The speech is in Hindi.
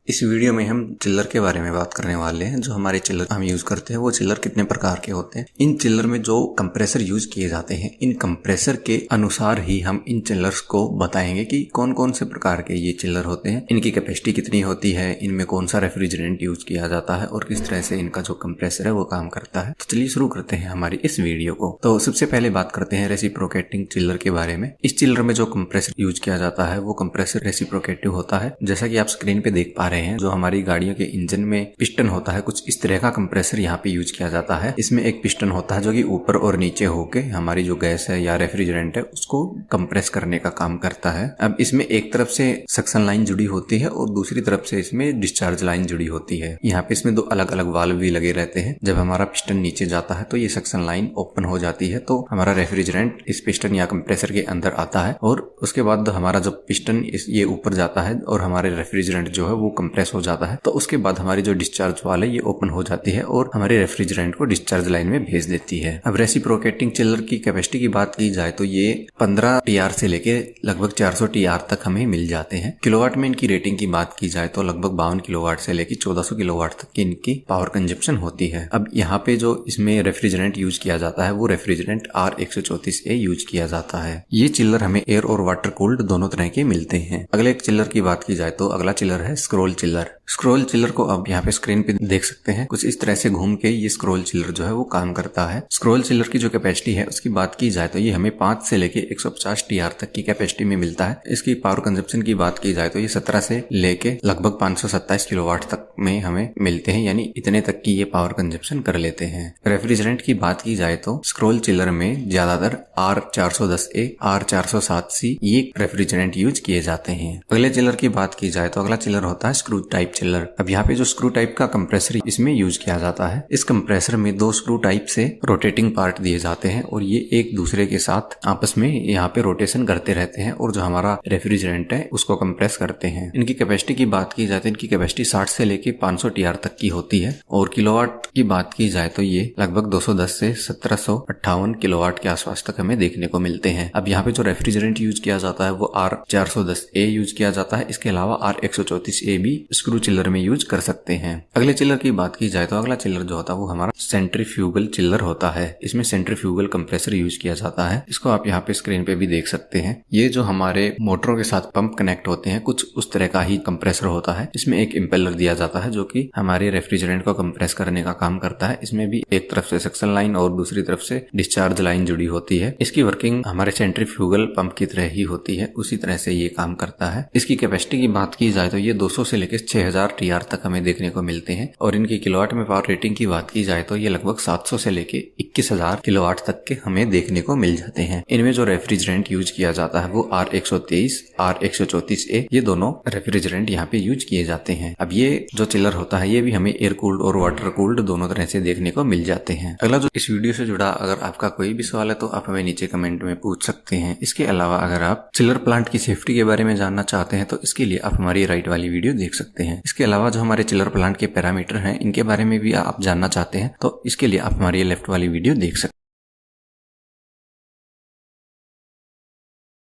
इस वीडियो में हम चिल्लर के बारे में बात करने वाले हैं। जो हमारे चिल्लर हम यूज करते हैं वो चिल्लर कितने प्रकार के होते हैं। इन चिल्लर में जो कंप्रेसर यूज किए जाते हैं, इन कंप्रेसर के अनुसार ही हम इन चिल्लर्स को बताएंगे कि कौन कौन से प्रकार के ये चिल्लर होते हैं, इनकी कैपेसिटी कितनी होती है, इनमें कौन सा रेफ्रिजरेंट यूज किया जाता है और किस तरह से इनका जो कंप्रेसर है वो काम करता है। तो चलिए शुरू करते हैं हमारी इस वीडियो को। तो सबसे पहले बात करते हैं रेसिप्रोकेटिंग चिल्लर के बारे में। इस चिल्लर में जो कंप्रेसर यूज किया जाता है वो कंप्रेसर रेसिप्रोकेटिव होता है। जैसा कि आप स्क्रीन पे देख पा रहे हैं, जो हमारी गाड़ियों के इंजन में पिस्टन होता है, कुछ इस तरह का कंप्रेसर यहाँ पे यूज किया जाता है। इसमें एक पिस्टन होता है जो कि ऊपर और नीचे होके हमारी जो गैस है या रेफ्रिजरेंट है उसको कंप्रेस करने का काम करता है। अब इसमें एक तरफ से सक्शन लाइन जुड़ी होती है और दूसरी तरफ से इसमें डिस्चार्ज लाइन जुड़ी होती है। यहाँ पे इसमें दो अलग अलग वाल्व भी लगे रहते हैं। जब हमारा पिस्टन नीचे जाता है तो ये सक्शन लाइन ओपन हो जाती है, तो हमारा रेफ्रिजरेंट इस पिस्टन या कंप्रेसर के अंदर आता है और उसके बाद हमारा जब पिस्टन ये ऊपर जाता है और हमारे रेफ्रिजरेंट जो है वो कंप्रेस हो जाता है, तो उसके बाद हमारी जो डिस्चार्ज वाल है ये ओपन हो जाती है और हमारे रेफ्रिजरेंट को डिस्चार्ज लाइन में भेज देती है। अब रेसिप्रोकेटिंग चिल्लर की कैपेसिटी की बात की जाए तो ये 15 टीआर से लेके लगभग 400 टीआर तक हमें मिल जाते हैं। किलोवाट में इनकी रेटिंग की बात की जाए तो लगभग 52 किलोवाट से लेके 1400 किलोवाट तक की इनकी पावर कंजप्शन होती है। अब यहाँ पे जो इसमें रेफ्रिजरेंट यूज किया जाता है वो रेफ्रिजरेंट R134A यूज किया जाता है। ये चिल्लर हमें एयर और वाटर कूल्ड दोनों तरह के मिलते हैं। अगले एक चिल्लर की बात की जाए तो अगला चिल्लर है स्क्रॉल चिल्लर। स्क्रॉल चिल्लर को अब यहाँ पे स्क्रीन पे देख सकते हैं। कुछ इस तरह से घूम के ये स्क्रॉल चिल्लर जो है वो काम करता है। स्क्रॉल चिल्लर की जो कैपेसिटी है उसकी बात की जाए तो ये हमें 5 से लेके 150 टीआर तक की कैपेसिटी में मिलता है। इसकी पावर कंजप्शन की बात की जाए तो ये 17 से लेके लगभग 527 किलोवाट तक में हमें मिलते हैं, यानी इतने तक की ये पावर कंजप्शन कर लेते हैं। रेफ्रिजरेंट की बात की जाए तो स्क्रॉल चिल्लर में ज्यादातर R410A, R407C ये रेफ्रिजरेंट यूज किए जाते हैं। अगले चिल्लर की बात की जाए तो अगला चिल्लर होता है स्क्रू टाइप चिल्लर। अब यहाँ पे जो स्क्रू टाइप का कंप्रेसर इसमें यूज किया जाता है, इस कंप्रेसर में 2 स्क्रू टाइप से रोटेटिंग पार्ट दिए जाते हैं और ये एक दूसरे के साथ आपस में यहाँ पे रोटेशन करते रहते हैं और जो हमारा रेफ्रिजरेंट है उसको कंप्रेस करते हैं। इनकी कैपेसिटी की बात की जाए तो इनकी कैपेसिटी 60 से लेके 500 टीआर तक की होती है और किलोवाट की बात की जाए तो ये लगभग 210 से 1758 किलोवाट के आसपास तक हमें देखने को मिलते हैं। अब यहाँ पे जो रेफ्रिजरेंट यूज किया जाता है वो R410A यूज किया जाता है। इसके अलावा R134A भी स्क्रू चिल्लर में यूज कर सकते हैं। अगले चिल्लर की बात की जाए तो अगला चिल्लर जो होता है वो हमारा सेंट्रीफ्यूगल चिल्लर होता है। इसमें सेंट्रीफ्यूगल कंप्रेसर यूज किया जाता है। इसको आप यहाँ पे स्क्रीन पे भी देख सकते हैं। ये जो हमारे मोटरों के साथ पंप कनेक्ट होते हैं, कुछ उस तरह का ही कंप्रेसर होता है। इसमें एक इम्पेलर दिया जाता है जो कि हमारे रेफ्रिजरेंट को कंप्रेस करने का काम करता है। इसमें भी एक तरफ से सक्शन लाइन और दूसरी तरफ से डिस्चार्ज लाइन जुड़ी होती है। इसकी वर्किंग हमारे सेंट्रीफ्यूगल पंप की तरह ही होती है, उसी तरह से ये काम करता है। इसकी कैपेसिटी की बात की जाए तो ये 200 से लेकर 6000 टीआर तक हमें देखने को मिलते हैं और इनकी किलोवाट में पावर रेटिंग की बात की जाए तो ये लगभग 700 से लेके 21000 किलोवाट तक के हमें देखने को मिल जाते हैं। इनमें जो रेफ्रिजरेंट यूज किया जाता है वो R123, R134A ये दोनों रेफ्रिजरेंट यहाँ पे यूज किए जाते हैं। अब ये जो चिल्लर होता है ये भी हमें एयर कूल्ड और वाटर कूल्ड दोनों तरह से देखने को मिल जाते हैं। अगला जो इस वीडियो से जुड़ा अगर आपका कोई भी सवाल है तो आप हमें नीचे कमेंट में पूछ सकते हैं। इसके अलावा अगर आप चिल्लर प्लांट की सेफ्टी के बारे में जानना चाहते हैं तो इसके लिए आप हमारी राइट वाली वीडियो देख सकते हैं। इसके अलावा जो हमारे चिल्लर प्लांट के पैरामीटर हैं इनके बारे में भी आप जानना चाहते हैं तो इसके लिए आप हमारी लेफ्ट वाली वीडियो देख सकते हैं।